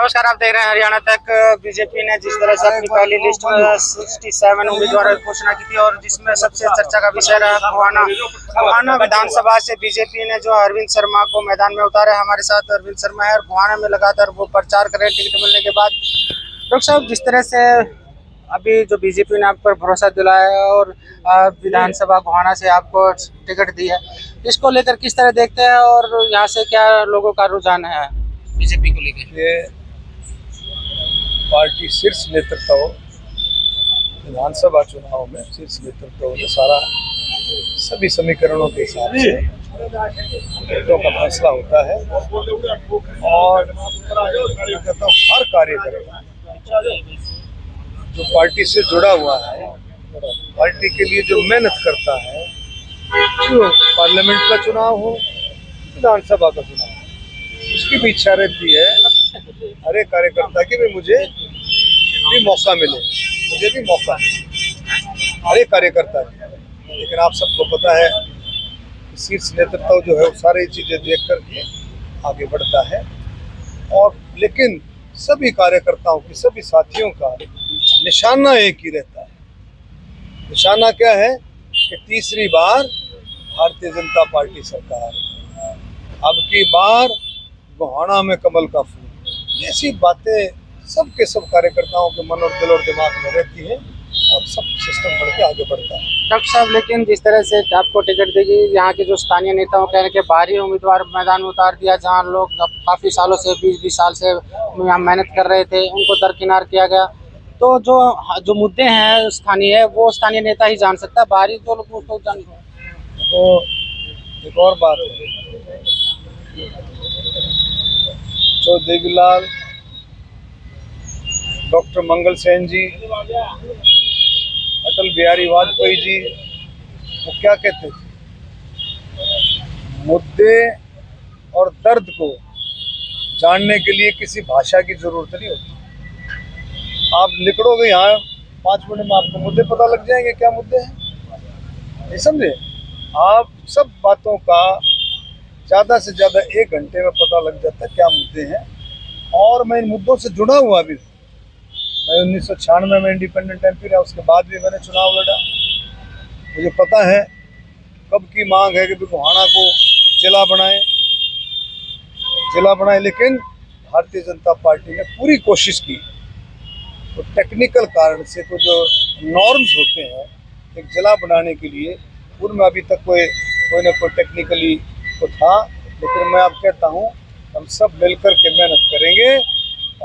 नमस्कार, आप देख रहे हैं हरियाणा तक। बीजेपी ने जिस तरह से अपनी पहली लिस्ट में 67 उम्मीदवारों की घोषणा की थी और जिसमें सबसे चर्चा का विषय रहा गोहाना विधानसभा से बीजेपी ने जो अरविंद शर्मा को मैदान में उतारा है। हमारे साथ अरविंद शर्मा है और गोहाना में लगातार वो प्रचार कर रहे हैं टिकट मिलने के बाद। डॉक्टर साहब, जिस तरह से अभी जो बीजेपी ने आप पर भरोसा दिलाया है और विधानसभा गोहाना से आपको टिकट दी है, इसको लेकर किस तरह देखते हैं और यहाँ से क्या लोगों का रुझान है बीजेपी को लेकर? ये पार्टी शीर्ष नेतृत्व विधानसभा चुनाव में शीर्ष नेतृत्व ने सारा सभी समीकरणों के हिसाब से टिकटों का फैसला होता है और कहता हूँ हर कार्य करेगा जो पार्टी से जुड़ा हुआ है, पार्टी के लिए जो मेहनत करता है, जो पार्लियामेंट का चुनाव हो, विधानसभा का चुनाव हो, उसकी भी इच्छा रहती है हर एक कार्यकर्ता की भी मुझे भी मौका मिले, मुझे भी मौका हर एक कार्यकर्ता की। लेकिन आप सबको पता है कि शीर्ष नेतृत्व जो है वो सारी चीज़ें देख करके आगे बढ़ता है और लेकिन सभी कार्यकर्ताओं की, सभी साथियों का निशाना एक ही रहता है। निशाना क्या है कि तीसरी बार भारतीय जनता पार्टी सरकार, अब की बार गोहाना में कमल का फूल, ऐसी बातें सबके सब कार्यकर्ताओं के मन और दिल और दिमाग में रहती है और सब सिस्टम बढ़ के आगे बढ़ता है। डॉक्टर साहब, लेकिन जिस तरह से आपको टिकट देगी, यहाँ के जो स्थानीय नेताओं कहने के बाहरी उम्मीदवार मैदान में उतार दिया, जहाँ लोग काफ़ी सालों से 20-20 साल से यहाँ मेहनत कर रहे थे, उनको दरकिनार किया गया। तो जो मुद्दे हैं स्थानीय, वो स्थानीय नेता ही जान सकता है, बाहरी तो लोग उसको जान। तो एक और बात है, जो देवीलाल, डॉक्टर मंगल सेन जी, अटल बिहारी वाजपेयी जी, वो क्या कहते थे, मुद्दे और दर्द को जानने के लिए किसी भाषा की जरूरत नहीं होती। आप निकलोगे यहाँ 5 मिनट में आपको मुद्दे पता लग जाएंगे क्या मुद्दे हैं, नहीं समझे? आप सब बातों का ज़्यादा से ज़्यादा 1 घंटे में पता लग जाता है क्या मुद्दे हैं। और मैं इन मुद्दों से जुड़ा हुआ भी, मैं 1996 में इंडिपेंडेंट एमपी रहा, उसके बाद भी मैंने चुनाव लड़ा। मुझे पता है कब की मांग है कि गोहाना को जिला बनाए, लेकिन भारतीय जनता पार्टी ने पूरी कोशिश की। तो टेक्निकल कारण से तो जो नॉर्म्स होते हैं एक जिला बनाने के लिए, उनमें अभी तक कोई ना कोई टेक्निकली तो था, लेकिन मैं अब कहता हूँ हम सब मिलकर के मेहनत करेंगे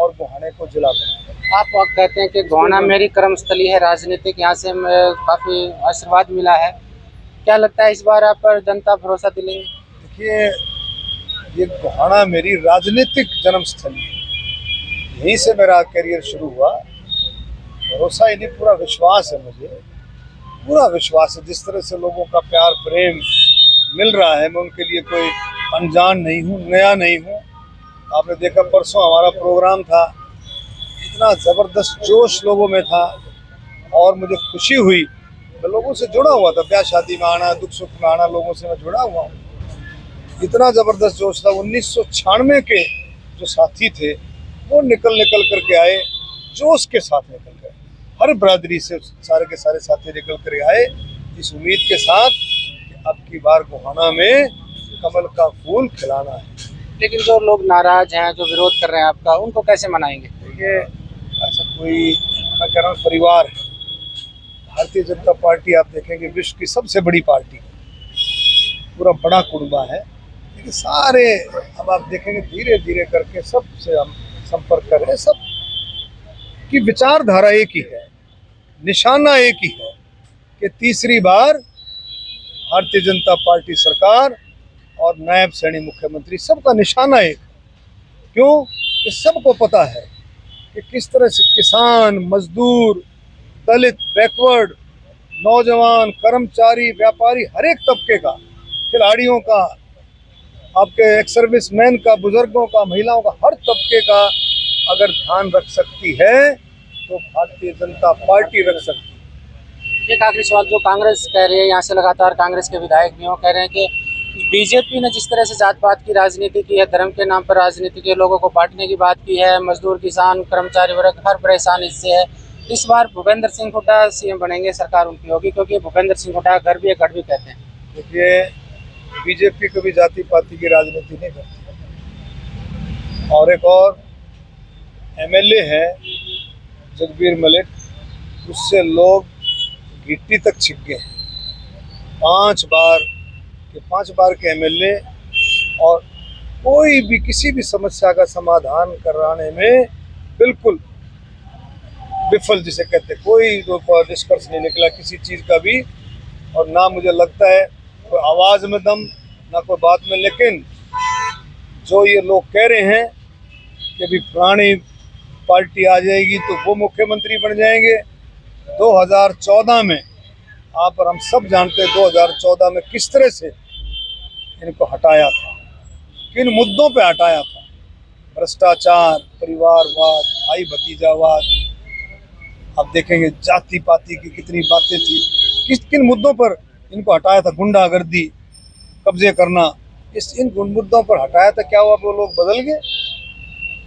और गोहाने को जिला बनाएंगे। आप कहते हैं कि गोहाना मेरी कर्मस्थली है राजनीतिक, यहाँ से काफ़ी आशीर्वाद मिला है, क्या लगता है इस बार आप पर जनता भरोसा दिलेंगे? देखिए, ये गोहाना मेरी राजनीतिक जन्मस्थली है, यहीं से मेरा करियर शुरू हुआ। भरोसा ही नहीं, पूरा विश्वास है, मुझे पूरा विश्वास है। जिस तरह से लोगों का प्यार प्रेम मिल रहा है, मैं उनके लिए कोई अनजान नहीं हूँ, नया नहीं हूँ। आपने देखा परसों हमारा प्रोग्राम था, इतना ज़बरदस्त जोश लोगों में था और मुझे खुशी हुई। मैं लोगों से जुड़ा हुआ था, ब्याह शादी में आना, दुख सुख में आना, लोगों से मैं जुड़ा हुआ हूँ। इतना ज़बरदस्त जोश था। 1996 के जो साथी थे वो निकल करके आए, जोश के साथ निकल गए। हर बरादरी से सारे के सारे साथी निकल कर आए इस उम्मीद के साथ कि अब की बार गोहाना में कमल का फूल खिलाना है। लेकिन जो लोग नाराज हैं, जो विरोध कर रहे हैं आपका, उनको कैसे मनाएंगे? देखिए, ऐसा कोई, मैं कह रहा हूँ परिवार है भारतीय जनता पार्टी। आप देखेंगे विश्व की सबसे बड़ी पार्टी, पूरा बड़ा कुनबा है, लेकिन सारे अब आप देखेंगे धीरे धीरे करके सबसे हम संपर्क कर रहे हैं। सब की विचारधारा एक ही है, निशाना एक ही है कि तीसरी बार भारतीय जनता पार्टी सरकार और नायब सैनी मुख्यमंत्री, सबका निशाना एक। क्यों? कि सबको पता है कि किस तरह से किसान, मजदूर, दलित, बैकवर्ड, नौजवान, कर्मचारी, व्यापारी, हर एक तबके का, खिलाड़ियों का, आपके एक्स सर्विस मैन का, बुजुर्गों का, महिलाओं का, हर तबके का अगर ध्यान रख सकती है तो भारतीय जनता पार्टी रख सकती है। एक आखिरी सवाल, जो कांग्रेस कह रही है, यहाँ से लगातार कांग्रेस के विधायक भी कह रहे हैं कि बीजेपी ने जिस तरह से जात पात की राजनीति की है, धर्म के नाम पर राजनीति के लोगों को बांटने की बात की है, मजदूर किसान कर्मचारी वर्ग हर परेशान इससे है। इस बार भूपेंद्र सिंह हुड्डा सीएम बनेंगे, सरकार उनकी होगी, क्योंकि भूपेंद्र सिंह हुड्डा घर भी है गढ़ भी कहते हैं। देखिए, बीजेपी कभी जाति पाति की राजनीति नहीं करती। और एक और एमएलए है जगबीर मलिक, उससे लोग गिट्टी तक छिप गए हैं। 5 बार के एमएलए, और कोई भी किसी भी समस्या का समाधान कराने में बिल्कुल विफल, जिसे कहते हैं, कोई निष्कर्ष नहीं निकला किसी चीज़ का भी। और ना मुझे लगता है कोई आवाज़ में दम, ना कोई बात में। लेकिन जो ये लोग कह रहे हैं कि अभी पुरानी पार्टी आ जाएगी तो वो मुख्यमंत्री बन जाएंगे, 2014 में आप और हम सब जानते हैं 2014 में किस तरह से इनको हटाया था, किन मुद्दों पे हटाया था। भ्रष्टाचार, परिवारवाद, भाई भतीजावाद, आप देखेंगे जाति पाति की कितनी बातें थी, किन मुद्दों पर इनको हटाया था। गुंडागर्दी, कब्जे करना, इन मुद्दों पर हटाया था। क्या हुआ, वो लोग बदल गए?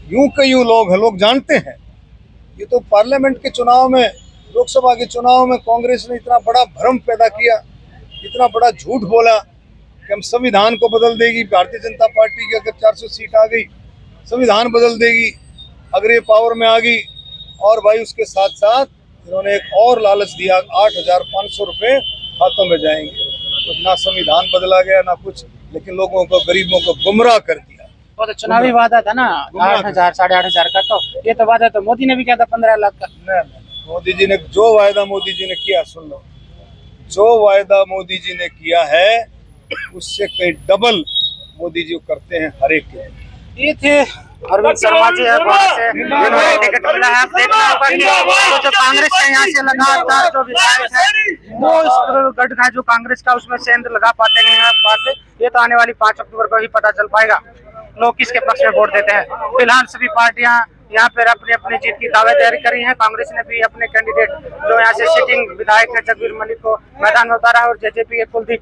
यूं के यूं लोग हैं, लोग जानते हैं। ये तो पार्लियामेंट के चुनाव में, लोकसभा के चुनाव में कांग्रेस ने इतना बड़ा भ्रम पैदा किया, इतना बड़ा झूठ बोला कि हम संविधान को बदल देगी। भारतीय जनता पार्टी की अगर 400 सीट आ गई, संविधान बदल देगी अगर ये पावर में आ गई। और भाई उसके साथ साथ इन्होंने एक और लालच दिया, 8,500 रुपये खातों में जाएंगे। तो ना संविधान बदला गया ना कुछ, लेकिन लोगों को, गरीबों को गुमराह कर दिया। वो तो चुनावी वादा था ना, 8,000 8,500 का। तो ये तो वादा तो मोदी ने भी किया था 15 लाख का। नहीं, मोदी जी ने जो वायदा मोदी जी ने किया, सुन लो, जो वायदा मोदी जी ने किया है उससे कई डबल मोदी जी करते हैं हर एक के। ये थे अरविंद शर्मा जी है गोवा से, जिन्होंने टिकट मिला है। देखना होगा कि तो जो कांग्रेस के यहाँ से लगातार जो विधायक है वो उस गढ़ का जो कांग्रेस का उसमें सेंध लगा पाते हैं नहीं पाते, ये तो आने वाली 5 अक्टूबर को ही पता चल पाएगा लोग किसके पक्ष में वोट देते हैं। फिलहाल सभी पार्टियां यहाँ पर अपनी अपनी जीत की दावेदारी करी है। कांग्रेस ने भी अपने कैंडिडेट जो यहाँ से सिटिंग विधायक है जगबीर मलिक को मैदान में उतारा है, और जेजेपी के कुलदीप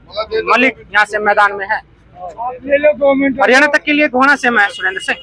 मलिक यहाँ से मैदान में है। हरियाणा तक के लिए गोहाना से मैं सुरेंद्र सिंह।